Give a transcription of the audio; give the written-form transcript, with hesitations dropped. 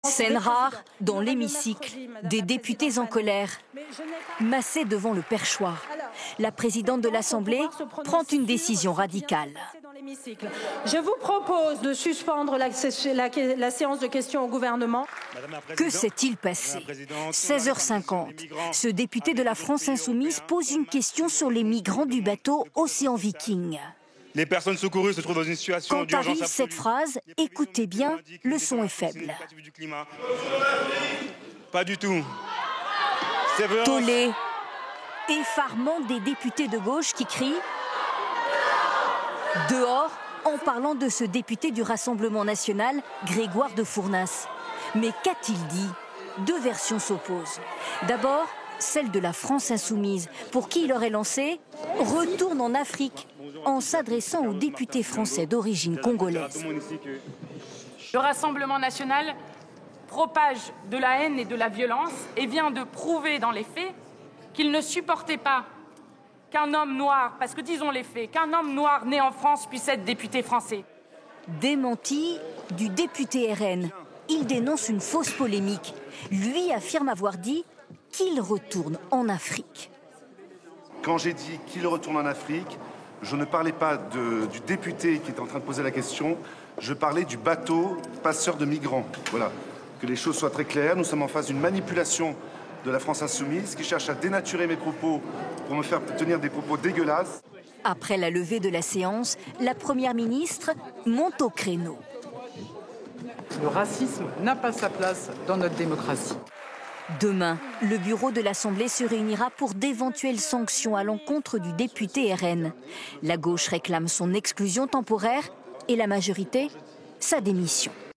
Scène rare dans l'hémicycle, des députés en colère, massés devant le perchoir. La présidente de l'Assemblée prend une décision radicale. Je vous propose de suspendre la séance de questions au gouvernement. Que s'est-il passé? 16h50, ce député de la France Insoumise pose une question sur les migrants du bateau Océan Viking. Les personnes secourues se trouvent dans une situation d'urgence. Quand arrive cette phrase, écoutez bien, le son est faible. Pas du tout. Tollé, effarement des députés de gauche qui crient « Dehors !» en parlant de ce député du Rassemblement national, Grégoire de Fournas. Mais qu'a-t-il dit? Deux versions s'opposent. D'abord, celle de la France Insoumise, pour qui il aurait lancé « Retourne en Afrique » en s'adressant aux députés français d'origine congolaise. Le Rassemblement national propage de la haine et de la violence et vient de prouver dans les faits qu'il ne supportait pas qu'un homme noir, parce que disons les faits, qu'un homme noir né en France puisse être député français. Démenti du député RN. Il dénonce une fausse polémique. Lui affirme avoir dit qu'il retourne en Afrique. Quand j'ai dit qu'il retourne en Afrique, je ne parlais pas du député qui est en train de poser la question, je parlais du bateau passeur de migrants. Voilà, que les choses soient très claires, nous sommes en face d'une manipulation de la France Insoumise qui cherche à dénaturer mes propos pour me faire tenir des propos dégueulasses. Après la levée de la séance, la Première ministre monte au créneau. Le racisme n'a pas sa place dans notre démocratie. Demain, le bureau de l'Assemblée se réunira pour d'éventuelles sanctions à l'encontre du député RN. La gauche réclame son exclusion temporaire et la majorité, sa démission.